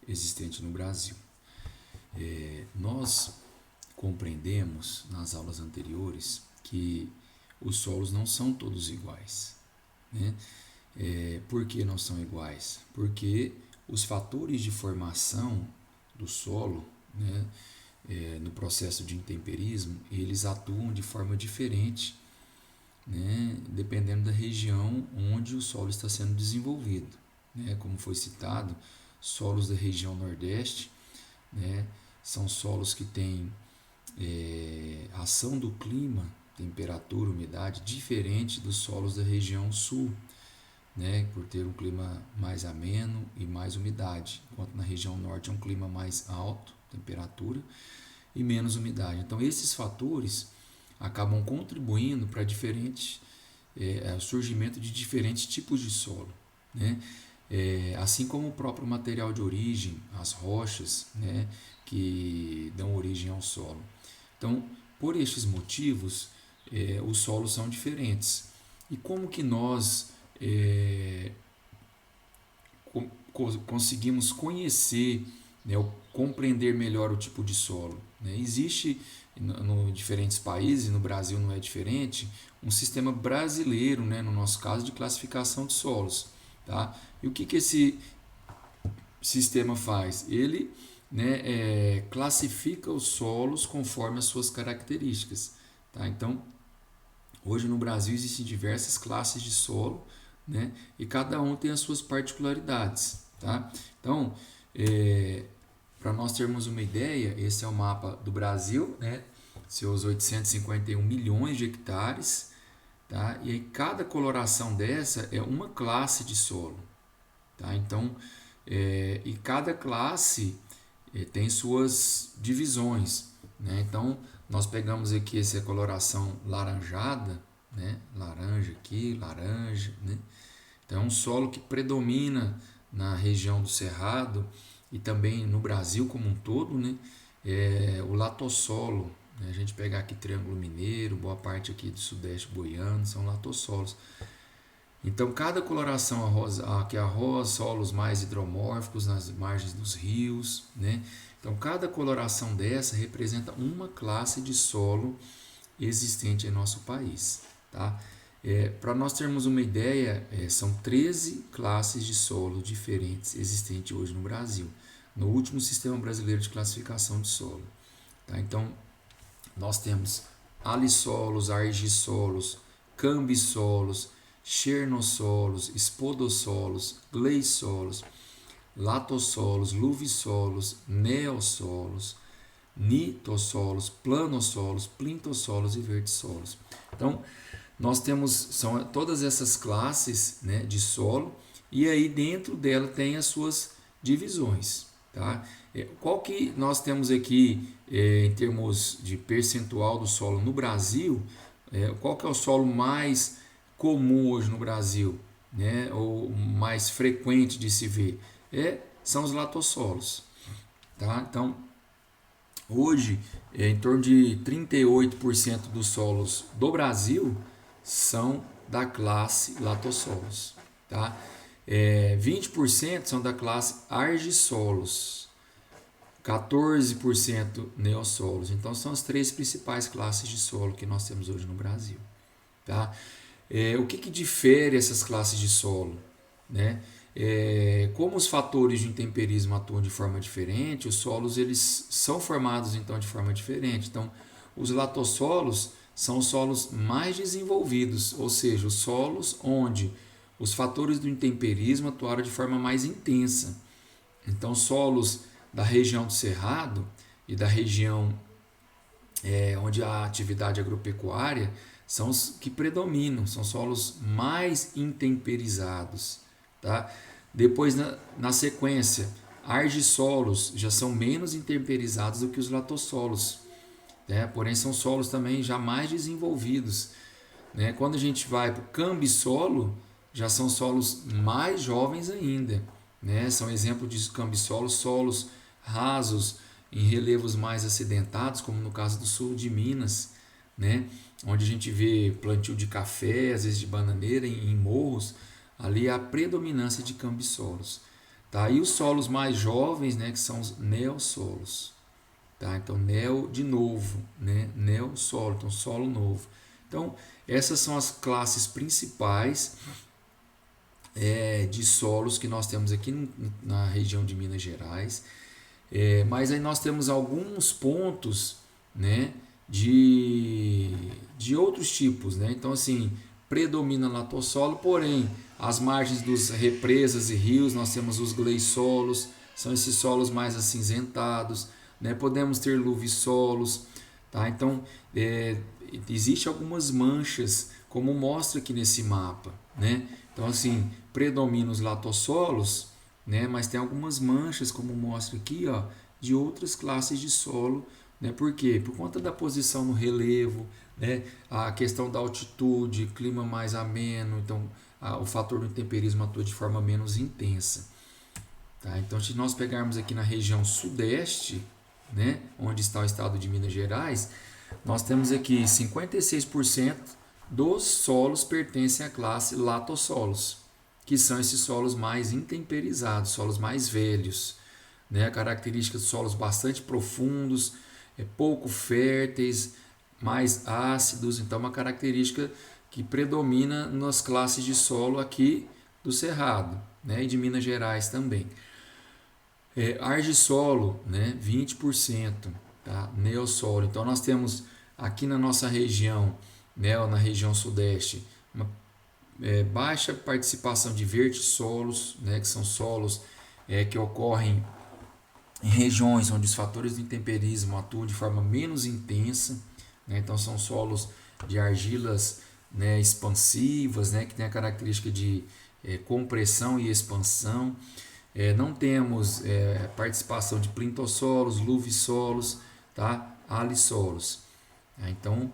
existente no Brasil. Nós compreendemos nas aulas anteriores que os solos não são todos iguais, né? Por que não são iguais? Porque os fatores de formação do solo, né, no processo de intemperismo, eles atuam de forma diferente, né, dependendo da região onde o solo está sendo desenvolvido, né? Como foi citado, solos da região Nordeste, né, são solos que têm ação do clima, temperatura, umidade, diferente dos solos da região Sul, né, por ter um clima mais ameno e mais umidade, enquanto na região Norte é um clima mais alto, temperatura, e menos umidade. Então, esses fatores acabam contribuindo para o surgimento de diferentes tipos de solo, né? Assim como o próprio material de origem, as rochas, né, que dão origem ao solo. Então, por estes motivos, os solos são diferentes. E como que nós conseguimos conhecer, né, ou compreender melhor o tipo de solo, né? Existe no diferentes países, no Brasil não é diferente, um sistema brasileiro, né, no nosso caso, de classificação de solos. Tá? E o que esse sistema faz? Ele, né, classifica os solos conforme as suas características. Tá? Então, hoje no Brasil existem diversas classes de solo, né, e cada um tem as suas particularidades. Tá? Então, para nós termos uma ideia, esse é o mapa do Brasil, né, seus 851 milhões de hectares. Tá? E aí cada coloração dessa é uma classe de solo. Tá? Então, e cada classe tem suas divisões. Né? Então, nós pegamos aqui essa coloração laranjada, né? Laranja aqui, laranja. Né? Então, é um solo que predomina na região do Cerrado e também no Brasil como um todo, né? O latossolo. A gente pegar aqui Triângulo Mineiro, boa parte aqui do Sudeste Goiano, são latossolos. Então, cada coloração que arroza solos mais hidromórficos nas margens dos rios, né? Então, cada coloração dessa representa uma classe de solo existente em nosso país, tá? Para nós termos uma ideia, são 13 classes de solo diferentes existentes hoje no Brasil, no último Sistema Brasileiro de Classificação de Solo. Tá? Então, nós temos alissolos, argissolos, cambissolos, chernossolos, spodossolos, gleissolos, latossolos, luvissolos, neossolos, nitossolos, planossolos, plintossolos e vertissolos. Então, nós temos são todas essas classes, né, de solo, e aí dentro dela tem as suas divisões. Tá? Qual que nós temos aqui em termos de percentual do solo no Brasil? Qual que é o solo mais comum hoje no Brasil, né? Ou mais frequente de se ver? São os latossolos. Tá? Então, hoje, em torno de 38% dos solos do Brasil são da classe latossolos. Tá? 20% são da classe argissolos, 14% neossolos. Então, são as três principais classes de solo que nós temos hoje no Brasil. Tá? O que difere essas classes de solo? Né? Como os fatores de intemperismo atuam de forma diferente, os solos eles são formados então de forma diferente. Então, os latossolos são os solos mais desenvolvidos, ou seja, os solos onde os fatores do intemperismo atuaram de forma mais intensa. Então, solos da região do Cerrado e da região onde há atividade agropecuária são os que predominam, são solos mais intemperizados. Tá? Depois, na sequência, argissolos já são menos intemperizados do que os latossolos, né? Porém, são solos também já mais desenvolvidos. Né? Quando a gente vai para o cambissolo, já são solos mais jovens ainda. Né? São exemplos de cambissolos, solos rasos em relevos mais acidentados, como no caso do sul de Minas, né? Onde a gente vê plantio de café, às vezes de bananeira em morros, ali há a predominância de cambissolos. Tá? E os solos mais jovens, né, que são os neossolos. Tá? Então, neo de novo, né? Neossolo, então solo novo. Então, essas são as classes principais de solos que nós temos aqui na região de Minas Gerais. Mas aí nós temos alguns pontos, né, de outros tipos, né? Então, assim, predomina latossolo, porém, as margens dos represas e rios, nós temos os gleisolos, são esses solos mais acinzentados, né? Podemos ter luvisolos, tá? Então, existe algumas manchas, como mostra aqui nesse mapa, né? Então, assim, predominam os latossolos, né? Mas tem algumas manchas, como mostra aqui, ó, de outras classes de solo, né? Por quê? Por conta da posição no relevo, né? A questão da altitude, clima mais ameno, então o fator do temperismo atua de forma menos intensa. Tá? Então, se nós pegarmos aqui na região sudeste, né? Onde está o estado de Minas Gerais, nós temos aqui 56% dos solos pertencem à classe latossolos, que são esses solos mais intemperizados, solos mais velhos, né? A característica de solos bastante profundos, pouco férteis, mais ácidos. Então, uma característica que predomina nas classes de solo aqui do Cerrado, né? E de Minas Gerais também. Argissolo, né? 20%, tá? Neossolo. Então, nós temos aqui na nossa região, né? Ou na região sudeste, uma baixa participação de vertissolos, né? Que são solos que ocorrem em regiões onde os fatores do intemperismo atuam de forma menos intensa, né? Então são solos de argilas, né, expansivas, né, que tem a característica de compressão e expansão. Não temos participação de plintossolos, luvisolos, tá? Alissolos. Então,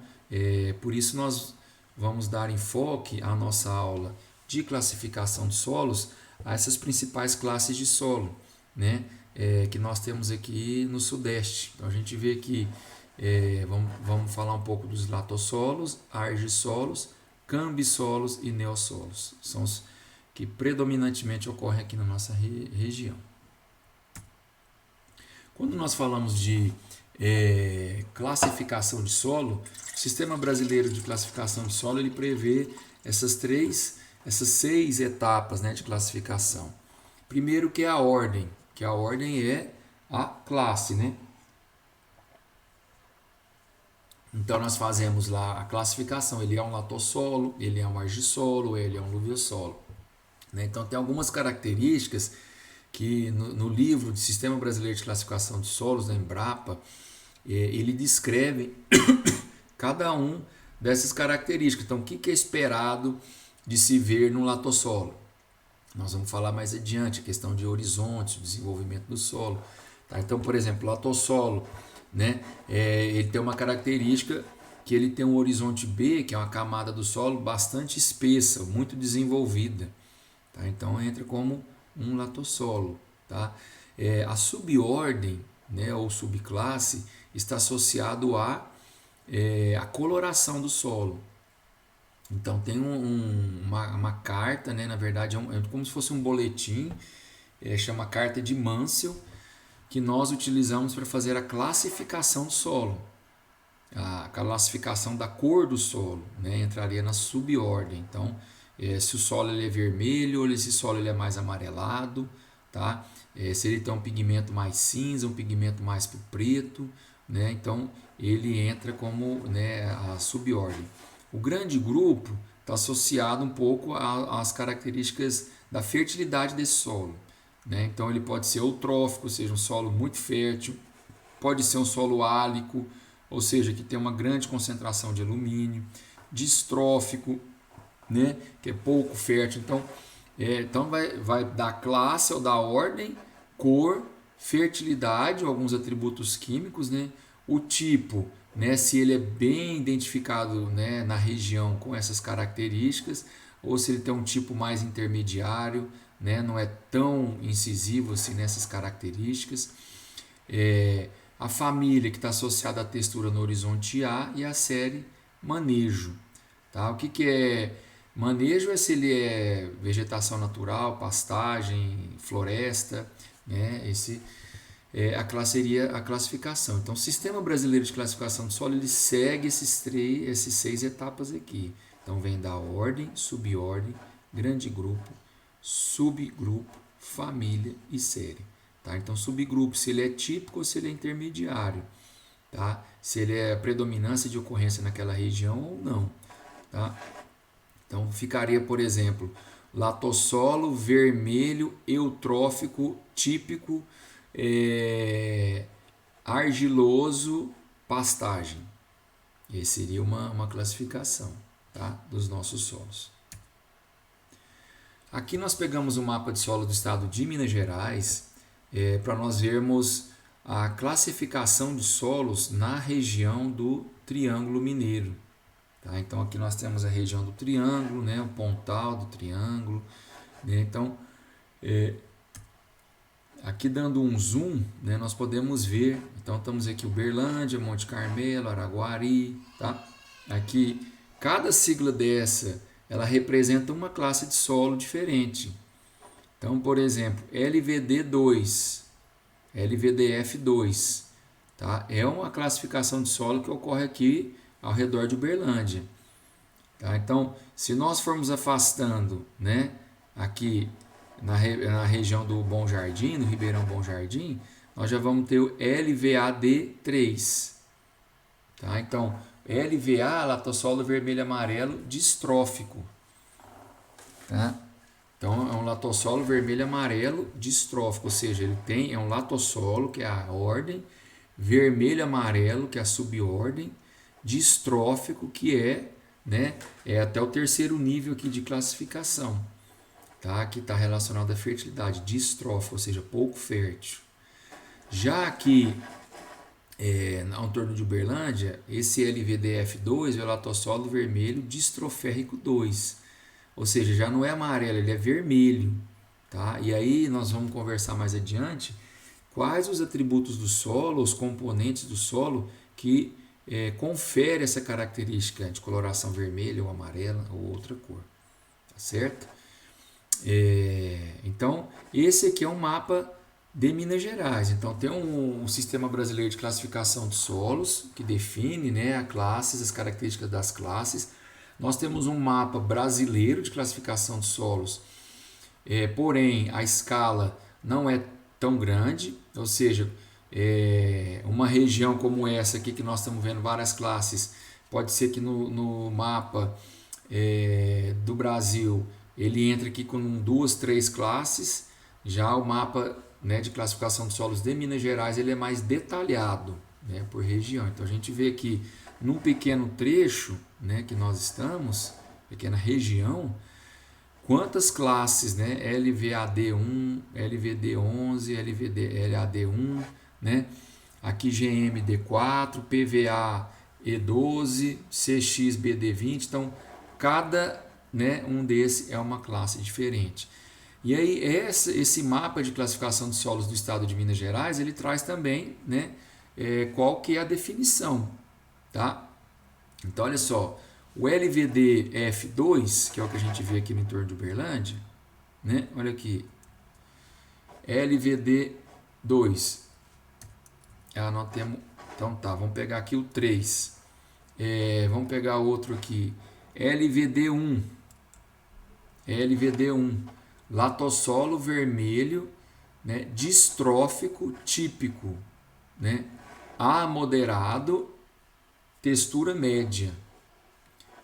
por isso nós vamos dar enfoque à nossa aula de classificação de solos a essas principais classes de solo, né? Que nós temos aqui no Sudeste. Então a gente vê que vamos falar um pouco dos latossolos, argissolos, cambissolos e neossolos. São os que predominantemente ocorrem aqui na nossa região. Quando nós falamos de classificação de solo, o Sistema Brasileiro de Classificação de Solo ele prevê essas 6 etapas, né, de classificação. Primeiro que é a ordem, que a ordem é a classe, né? Então nós fazemos lá a classificação, ele é um latossolo, ele é um argissolo, ele é um luviossolo, né? Então tem algumas características que no livro de Sistema Brasileiro de Classificação de Solos, da Embrapa, ele descreve cada um dessas características. Então o que é esperado de se ver no latossolo? Nós vamos falar mais adiante a questão de horizontes, o desenvolvimento do solo. Tá? Então, por exemplo, o latossolo, né, ele tem uma característica que ele tem um horizonte B, que é uma camada do solo bastante espessa, muito desenvolvida. Tá? Então, entra como um latossolo. Tá? A subordem, né, ou subclasse está associado à coloração do solo. Então tem uma carta, né? Na verdade é como se fosse um boletim, chama carta de Mansell, que nós utilizamos para fazer a classificação do solo, a classificação da cor do solo, né? Entraria na subordem. Então, se o solo ele é vermelho ou se o solo ele é mais amarelado, tá? Se ele tem um pigmento mais cinza, um pigmento mais pro preto, né? Então ele entra como, né, a subordem. O grande grupo está associado um pouco às características da fertilidade desse solo, né? Então ele pode ser eutrófico, ou seja, um solo muito fértil, pode ser um solo álico, ou seja, que tem uma grande concentração de alumínio, distrófico, né, que é pouco fértil. Então vai da classe ou da ordem, cor, fertilidade, alguns atributos químicos, né, o tipo, né, se ele é bem identificado, né, na região com essas características, ou se ele tem um tipo mais intermediário, né, não é tão incisivo assim nessas características. A família que está associada à textura no horizonte A e a série manejo. Tá? O que é Manejo é se ele é vegetação natural, pastagem, floresta, né? Esse seria a classificação. Então, o Sistema Brasileiro de Classificação do Solo ele segue esses 6 etapas aqui. Então, vem da ordem, subordem, grande grupo, subgrupo, família e série. Tá? Então, subgrupo, se ele é típico ou se ele é intermediário. Tá? Se ele é predominância de ocorrência naquela região ou não. Tá? Então, ficaria, por exemplo, latossolo, vermelho, eutrófico, típico, argiloso, pastagem. Essa seria uma classificação, tá, dos nossos solos. Aqui nós pegamos o mapa de solo do estado de Minas Gerais para nós vermos a classificação de solos na região do Triângulo Mineiro. Tá? Então aqui nós temos a região do triângulo, né, o pontal do triângulo. Né? Então, aqui dando um zoom, né, nós podemos ver. Então estamos aqui Uberlândia, Monte Carmelo, Araguari. Tá? Aqui, cada sigla dessa, ela representa uma classe de solo diferente. Então, por exemplo, LVD2, LVDF2. Tá? É uma classificação de solo que ocorre aqui ao redor de Uberlândia. Tá? Então, se nós formos afastando, né, aqui na região do Bom Jardim, no Ribeirão Bom Jardim, nós já vamos ter o LVAD3. Tá? Então, LVA, latossolo vermelho amarelo distrófico. Tá? Então, é um latossolo vermelho amarelo distrófico, ou seja, é um latossolo, que é a ordem, vermelho amarelo, que é a subordem, distrófico, que é até o terceiro nível aqui de classificação, tá? Que está relacionado à fertilidade, distrófico, ou seja, pouco fértil. Já aqui, ao torno de Uberlândia, esse LVDF2 é o latossolo vermelho distroférrico 2, ou seja, já não é amarelo, ele é vermelho, tá? E aí nós vamos conversar mais adiante quais os atributos do solo, os componentes do solo que confere essa característica de coloração vermelha ou amarela ou outra cor, tá certo? Então, esse aqui é um mapa de Minas Gerais. Então, tem um Sistema Brasileiro de Classificação de Solos que define, né, as características das classes. Nós temos um mapa brasileiro de classificação de solos, porém a escala não é tão grande, ou seja, uma região como essa aqui que nós estamos vendo várias classes, pode ser que no mapa do Brasil ele entre aqui com 2, 3 classes. Já o mapa, né, de classificação de solos de Minas Gerais ele é mais detalhado, né, por região. Então a gente vê aqui num pequeno trecho, né, que nós estamos, pequena região, quantas classes, né, LVAD1, LVD11, LAD1, né? Aqui GMD4, PVA-E12, CXBD20. Então, cada, né, um desse é uma classe diferente. E aí, esse mapa de classificação de solos do estado de Minas Gerais, ele traz também, né, qual que é a definição. Tá? Então, olha só, o LVDF2, que é o que a gente vê aqui no entorno de Uberlândia, né? Olha aqui, LVD2. Nós temos, então tá, vamos pegar aqui o 3. Vamos pegar outro aqui, LVD1. LVD1, latossolo vermelho, né, distrófico típico, né, A moderado, textura média,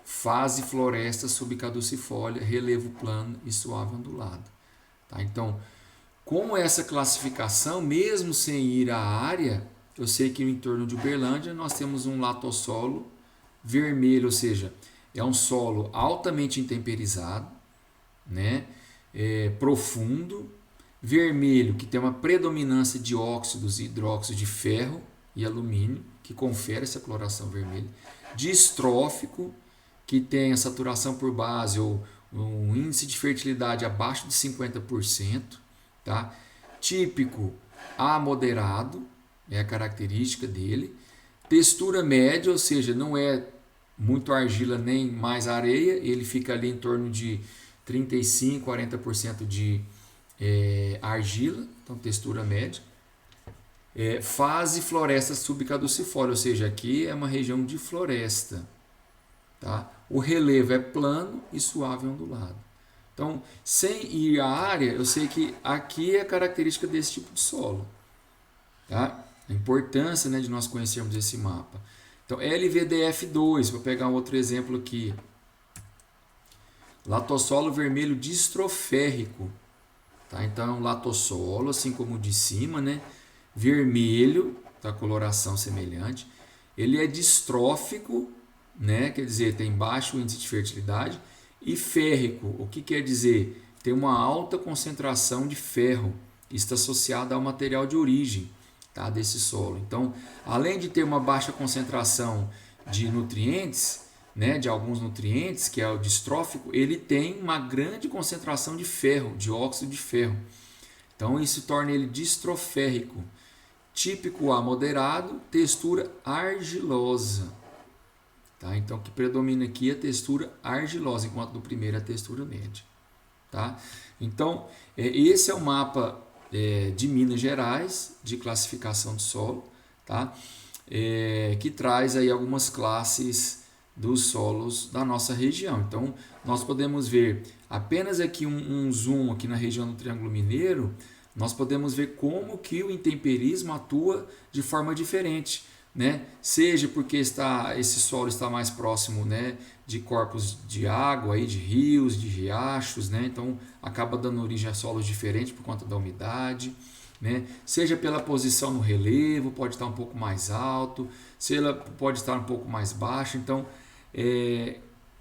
fase floresta subcaducifólia, relevo plano e suave ondulado. Tá? Então, com essa classificação, mesmo sem ir à área, eu sei que no entorno de Uberlândia nós temos um latossolo vermelho, ou seja, é um solo altamente intemperizado, né? Profundo, vermelho, que tem uma predominância de óxidos e hidróxido de ferro e alumínio, que confere essa coloração vermelha, distrófico, que tem a saturação por base ou um índice de fertilidade abaixo de 50%, tá? Típico A moderado, é a característica dele, textura média, ou seja, não é muito argila nem mais areia, ele fica ali em torno de 35, 40% de argila, então textura média. Fase floresta subcaducifólia, ou seja, aqui é uma região de floresta. Tá? O relevo é plano e suave e ondulado. Então, sem ir à área, eu sei que aqui é a característica desse tipo de solo. Tá? A importância, né, de nós conhecermos esse mapa. Então, LVDF2, vou pegar um outro exemplo aqui. Latossolo vermelho distroférrico. Tá? Então, é um latossolo, assim como o de cima, né? Vermelho, tá? Coloração semelhante. Ele é distrófico, né? Quer dizer, tem baixo índice de fertilidade. E férrico, o que quer dizer? Tem uma alta concentração de ferro. Está associado ao material de origem, tá, desse solo. Então, além de ter uma baixa concentração de nutrientes, né, de alguns nutrientes, que é o distrófico, ele tem uma grande concentração de ferro, de óxido de ferro. Então, isso torna ele distroférrico. Típico A moderado, textura argilosa. Tá? Então, o que predomina aqui é a textura argilosa, enquanto no primeiro é a textura média. Tá? Então, esse é o mapa de Minas Gerais, de classificação de solo, tá? Que traz aí algumas classes dos solos da nossa região. Então, nós podemos ver apenas aqui um zoom aqui na região do Triângulo Mineiro, nós podemos ver como que o intemperismo atua de forma diferente, né? Seja porque esse solo está mais próximo, né, de corpos de água, aí, de rios, de riachos, né? Então acaba dando origem a solos diferentes por conta da umidade, né? Seja pela posição no relevo, pode estar um pouco mais alto, seja pode estar um pouco mais baixo. Então,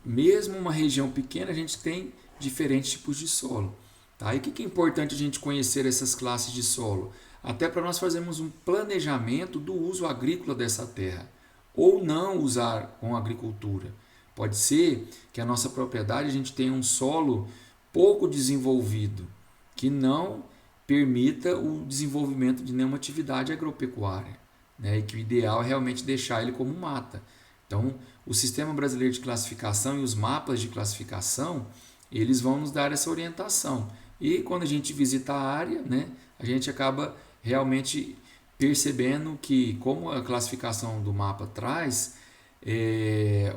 mesmo uma região pequena, a gente tem diferentes tipos de solo. Tá? E o que é importante a gente conhecer essas classes de solo? Até para nós fazermos um planejamento do uso agrícola dessa terra, ou não usar com agricultura. Pode ser que a nossa propriedade a gente tenha um solo pouco desenvolvido, que não permita o desenvolvimento de nenhuma atividade agropecuária, né? E que o ideal é realmente deixar ele como mata. Então, o Sistema Brasileiro de Classificação e os mapas de classificação, eles vão nos dar essa orientação. E quando a gente visita a área, né, a gente acaba realmente percebendo que, como a classificação do mapa traz,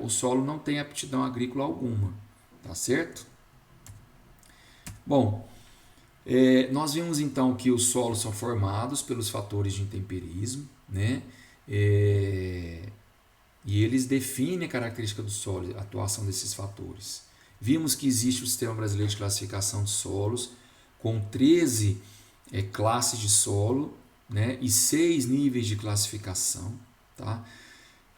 o solo não tem aptidão agrícola alguma, tá certo? Bom, nós vimos então que os solos são formados pelos fatores de intemperismo, né? E eles definem a característica do solo, a atuação desses fatores. Vimos que existe o Sistema Brasileiro de Classificação de Solos, com 13 classes de solo, né, e 6 níveis de classificação. Tá?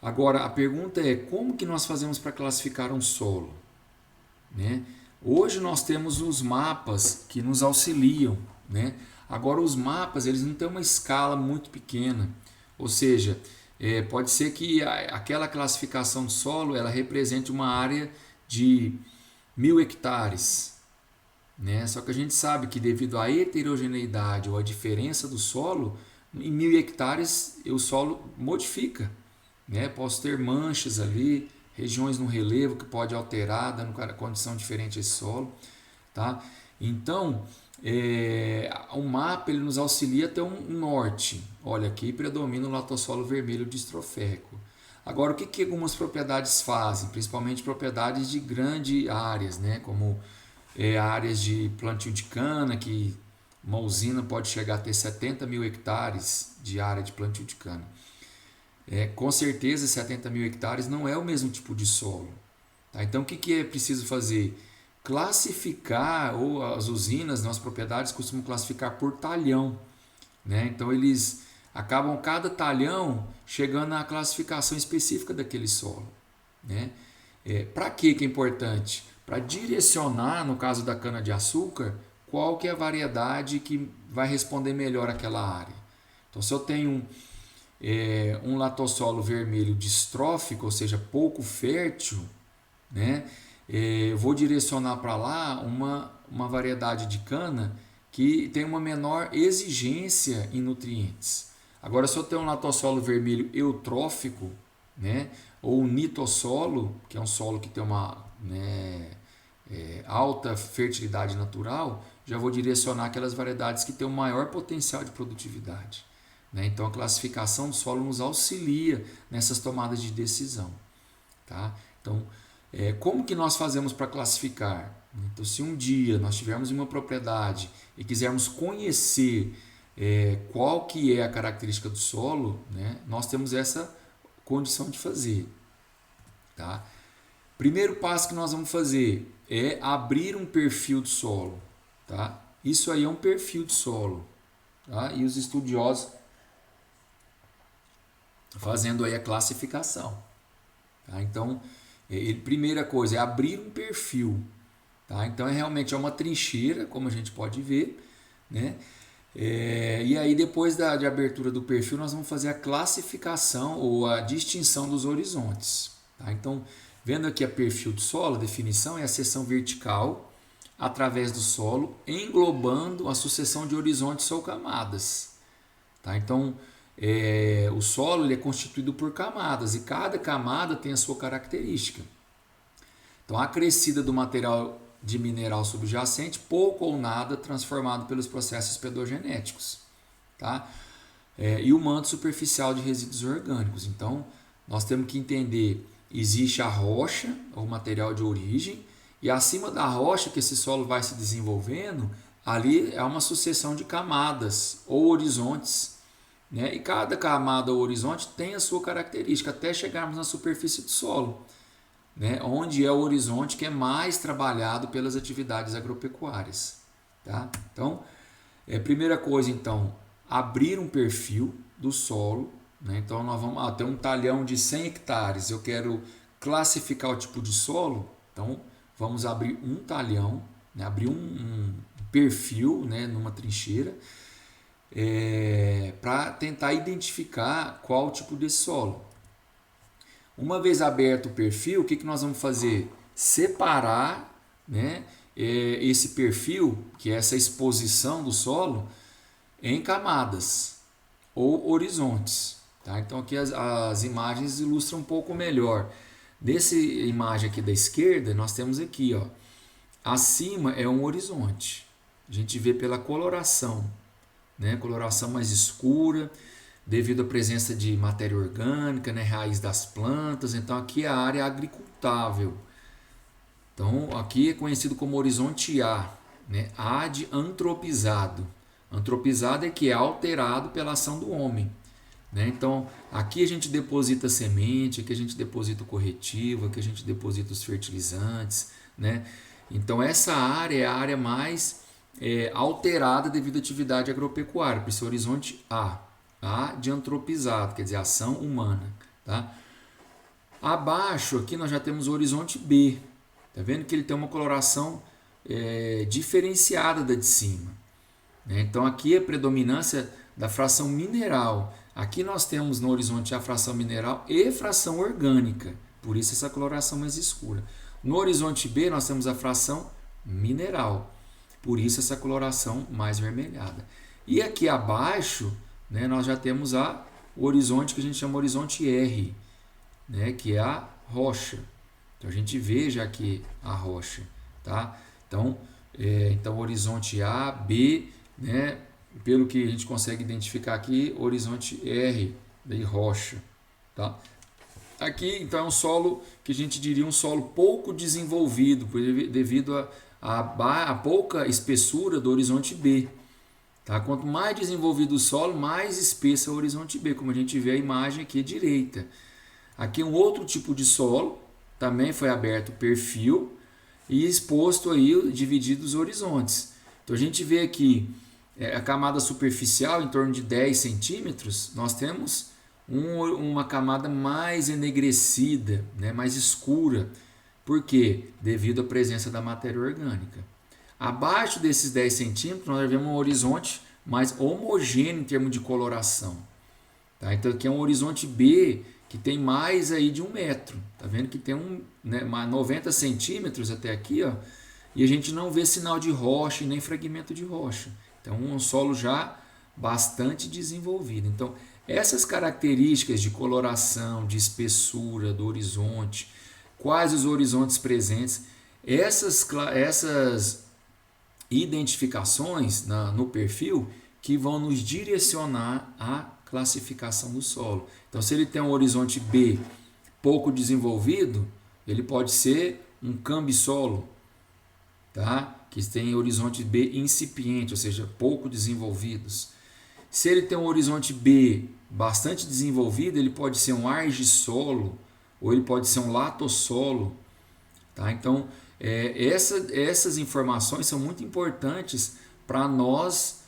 Agora, a pergunta é, como que nós fazemos para classificar um solo? Né? Hoje nós temos os mapas que nos auxiliam. Né? Agora, os mapas eles não têm uma escala muito pequena, ou seja, pode ser que aquela classificação de solo ela represente uma área de 1.000 hectares, né? Só que a gente sabe que devido à heterogeneidade ou à diferença do solo, em 1.000 hectares o solo modifica, né? Posso ter manchas ali, regiões no relevo que pode alterar, dando condição diferente a esse solo, tá? Então, o mapa ele nos auxilia até um norte. Olha, aqui predomina o latossolo vermelho distroférrico. Agora, o que algumas propriedades fazem? Principalmente propriedades de grandes áreas, né? Como áreas de plantio de cana, que uma usina pode chegar a ter 70.000 hectares de área de plantio de cana. Com certeza, 70.000 hectares não é o mesmo tipo de solo. Tá? Então, o que é preciso fazer? Classificar, ou as usinas, as propriedades costumam classificar por talhão. Né? Então, eles acabam cada talhão chegando à classificação específica daquele solo. Né? Para que é importante? Para direcionar, no caso da cana-de-açúcar, qual que é a variedade que vai responder melhor àquela área. Então, se eu tenho um latossolo vermelho distrófico, ou seja, pouco fértil, né? Eu vou direcionar para lá uma variedade de cana que tem uma menor exigência em nutrientes. Agora, se eu tenho um latossolo vermelho eutrófico, né? Ou nitossolo, que é um solo que tem uma, né, alta fertilidade natural, já vou direcionar aquelas variedades que têm o maior potencial de produtividade, né? Então a classificação do solo nos auxilia nessas tomadas de decisão, tá? Então, como que nós fazemos para classificar? Então, se um dia nós tivermos uma propriedade e quisermos conhecer qual que é a característica do solo, né, nós temos essa condição de fazer, tá? Primeiro passo que nós vamos fazer é abrir um perfil do solo, tá? Isso aí é um perfil de solo, tá? E os estudiosos fazendo aí a classificação, tá? Então, primeira coisa é abrir um perfil, tá? Então realmente é uma trincheira, como a gente pode ver, né? E aí depois de abertura do perfil nós vamos fazer a classificação ou a distinção dos horizontes, tá? Então, vendo aqui a perfil do solo, a definição é a seção vertical através do solo, englobando a sucessão de horizontes ou camadas, tá? Então, o solo ele é constituído por camadas e cada camada tem a sua característica. Então, a crescida do material de mineral subjacente, pouco ou nada transformado pelos processos pedogenéticos, tá? E o manto superficial de resíduos orgânicos. Então, nós temos que entender, existe a rocha, o material de origem, e acima da rocha que esse solo vai se desenvolvendo, ali é uma sucessão de camadas ou horizontes, né? E cada camada ou horizonte tem a sua característica até chegarmos na superfície do solo, né? Onde é o horizonte que é mais trabalhado pelas atividades agropecuárias, tá? Então, primeira coisa, então, abrir um perfil do solo, né? Então, nós vamos ter um talhão de 100 hectares, eu quero classificar o tipo de solo, então vamos abrir um talhão, né? Abrir um perfil, né? Numa trincheira, para tentar identificar qual o tipo de solo. Uma vez aberto o perfil, o que nós vamos fazer? Separar, né, esse perfil, que é essa exposição do solo, em camadas ou horizontes, tá? Então aqui as imagens ilustram um pouco melhor. Nessa imagem aqui da esquerda, nós temos aqui, ó, acima é um horizonte. A gente vê pela coloração, né, coloração mais escura, devido à presença de matéria orgânica, né, raiz das plantas. Então aqui é a área agricultável. Então aqui é conhecido como horizonte A, né, A de antropizado. Antropizado é que é alterado pela ação do homem, né? Então aqui a gente deposita semente, aqui a gente deposita o corretivo, aqui a gente deposita os fertilizantes, né? Então essa área é a área mais alterada devido à atividade agropecuária, por esse horizonte A. A de antropizado, quer dizer, ação humana, tá? Abaixo aqui nós já temos o horizonte B. Tá vendo que ele tem uma coloração diferenciada da de cima, né? Então aqui é a predominância da fração mineral. Aqui nós temos no horizonte a fração mineral e fração orgânica, por isso essa coloração mais escura. No horizonte B nós temos a fração mineral, por isso essa coloração mais vermelhada. E aqui abaixo, né, nós já temos o horizonte que a gente chama horizonte R, né, que é a rocha. Então a gente vê já aqui a rocha, tá? Então, horizonte A, B, né, pelo que a gente consegue identificar aqui, horizonte R, daí rocha, tá? Aqui então é um solo que a gente diria um solo pouco desenvolvido, devido a pouca espessura do horizonte B. Tá? Quanto mais desenvolvido o solo, mais espessa é o horizonte B, como a gente vê a imagem aqui à direita. Aqui um outro tipo de solo, também foi aberto o perfil e exposto aí, dividido os horizontes. Então a gente vê aqui a camada superficial em torno de 10 centímetros, nós temos uma camada mais enegrecida, né, mais escura. Por quê? Devido à presença da matéria orgânica. Abaixo desses 10 centímetros, nós vemos um horizonte mais homogêneo em termos de coloração. Tá? Então, aqui é um horizonte B que tem mais aí de 1 metro. Tá vendo que tem 90 centímetros até aqui, ó, e a gente não vê sinal de rocha e nem fragmento de rocha. Então, um solo já bastante desenvolvida. Então, essas características de coloração, de espessura do horizonte, quais os horizontes presentes, essas identificações no perfil que vão nos direcionar à classificação do solo. Então, se ele tem um horizonte B pouco desenvolvido, ele pode ser um cambisolo, tá? Que tem horizonte B incipiente, ou seja, pouco desenvolvidos. Se ele tem um horizonte B bastante desenvolvido, ele pode ser um argissolo ou ele pode ser um latossolo, tá? Então, essas informações são muito importantes para nós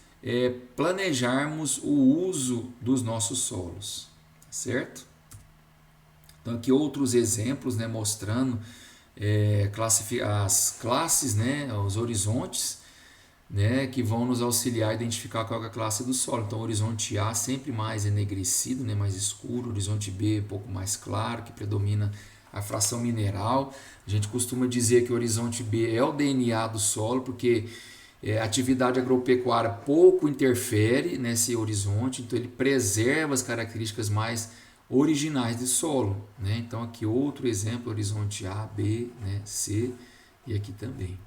planejarmos o uso dos nossos solos, certo? Então, aqui outros exemplos, né, mostrando as classes, né, os horizontes, né, que vão nos auxiliar a identificar qual é a classe do solo. Então, o horizonte A sempre mais enegrecido, né, mais escuro, o horizonte B um pouco mais claro, que predomina a fração mineral. A gente costuma dizer que o horizonte B é o DNA do solo, porque a atividade agropecuária pouco interfere nesse horizonte, então ele preserva as características mais originais do solo, né? Então aqui outro exemplo, horizonte A, B, né, C e aqui também,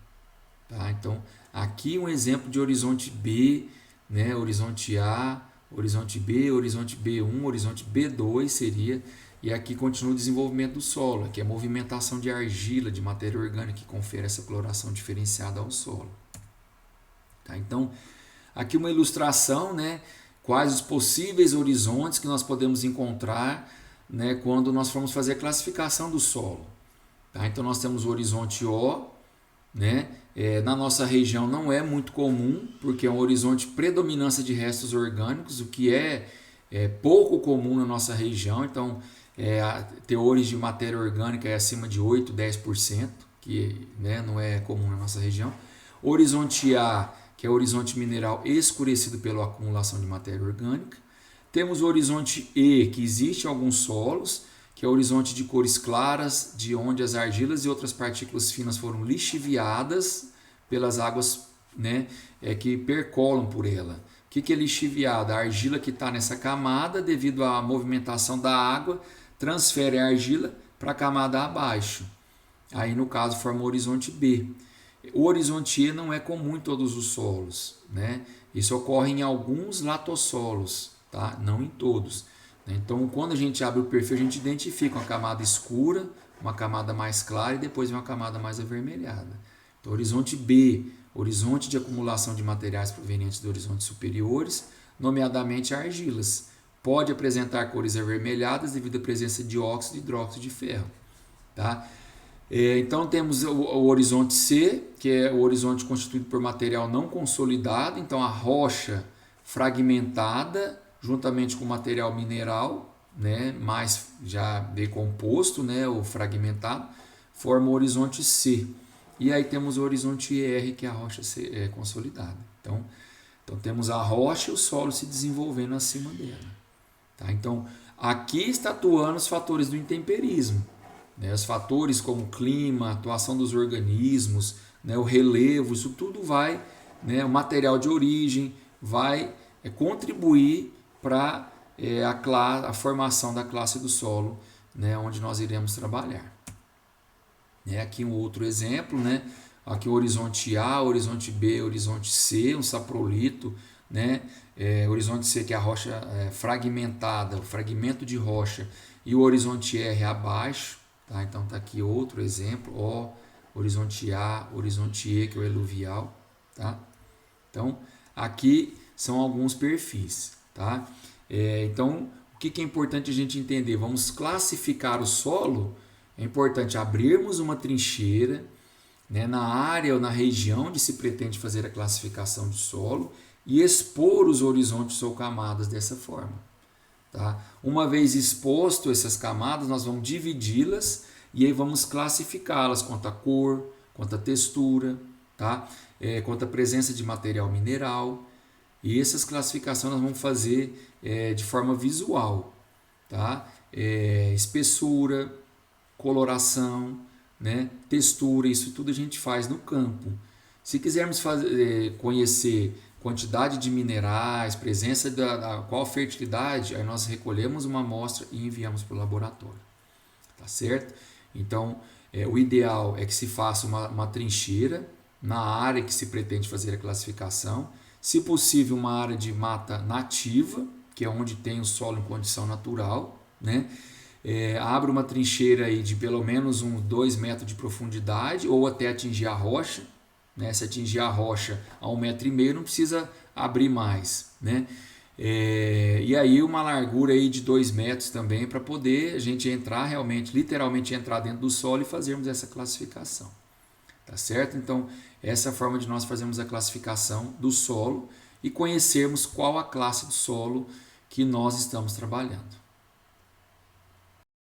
tá? Então aqui um exemplo de horizonte B, né, horizonte A, horizonte B, horizonte B1, horizonte B2 seria, e aqui continua o desenvolvimento do solo, aqui é a movimentação de argila, de matéria orgânica que confere essa coloração diferenciada ao solo, tá? Então aqui uma ilustração, né? Quais os possíveis horizontes que nós podemos encontrar, né, quando nós formos fazer a classificação do solo. Tá? Então nós temos o horizonte O, né? Na nossa região não é muito comum, porque é um horizonte de predominância de restos orgânicos, o que é pouco comum na nossa região. Então, teores de matéria orgânica é acima de 8, 10%, que, né, não é comum na nossa região. Horizonte A, que é o horizonte mineral escurecido pela acumulação de matéria orgânica. Temos o horizonte E, que existe em alguns solos, que é o horizonte de cores claras, de onde as argilas e outras partículas finas foram lixiviadas pelas águas, né, que percolam por ela. O que é lixiviada? A argila que está nessa camada, devido à movimentação da água, transfere a argila para a camada abaixo. Aí, no caso, forma o horizonte B. O horizonte E não é comum em todos os solos, né? Isso ocorre em alguns latossolos, tá? Não em todos. Então, quando a gente abre o perfil, a gente identifica uma camada escura, uma camada mais clara e depois uma camada mais avermelhada. Então, horizonte B, horizonte de acumulação de materiais provenientes de horizontes superiores, nomeadamente argilas. Pode apresentar cores avermelhadas devido à presença de óxido e hidróxido de ferro, tá? Então temos o horizonte C, que é o horizonte constituído por material não consolidado, então a rocha fragmentada juntamente com o material mineral, né, mais já decomposto, né, o fragmentado, forma o horizonte C. E aí temos o horizonte R, que é a rocha consolidada. Então temos a rocha e o solo se desenvolvendo acima dela. Tá? Então aqui está atuando os fatores do intemperismo. Os fatores como o clima, a atuação dos organismos, o relevo, isso tudo vai, o material de origem, vai contribuir para a formação da classe do solo, onde nós iremos trabalhar. Aqui um outro exemplo, aqui o horizonte A, horizonte B, horizonte C, um saprolito, horizonte C que é a rocha fragmentada, o fragmento de rocha, e o horizonte R abaixo. Tá? Então está aqui outro exemplo, O, horizonte A, horizonte E, que é o eluvial. Tá? Então aqui são alguns perfis. Tá? Então o que é importante a gente entender? Vamos classificar o solo, é importante abrirmos uma trincheira, na área ou na região onde se pretende fazer a classificação do solo e expor os horizontes ou camadas dessa forma. Tá? Uma vez exposto essas camadas, nós vamos dividi-las e aí vamos classificá-las quanto à cor, quanto à textura, tá? Quanto à presença de material mineral. E essas classificações nós vamos fazer de forma visual. Tá? Espessura, coloração, textura, isso tudo a gente faz no campo. Se quisermos conhecer quantidade de minerais, presença qual fertilidade, aí nós recolhemos uma amostra e enviamos para o laboratório, tá certo? Então, o ideal é que se faça uma trincheira na área que se pretende fazer a classificação, se possível uma área de mata nativa, que é onde tem o solo em condição natural, né? Abre uma trincheira aí de pelo menos uns 2 metros de profundidade ou até atingir a rocha, né? Se atingir a rocha a 1,5 metro não precisa abrir mais, né? E aí uma largura aí de 2 metros também para poder a gente entrar realmente, literalmente entrar dentro do solo e fazermos essa classificação, tá certo? Então essa é a forma de nós fazermos a classificação do solo e conhecermos qual a classe do solo que nós estamos trabalhando.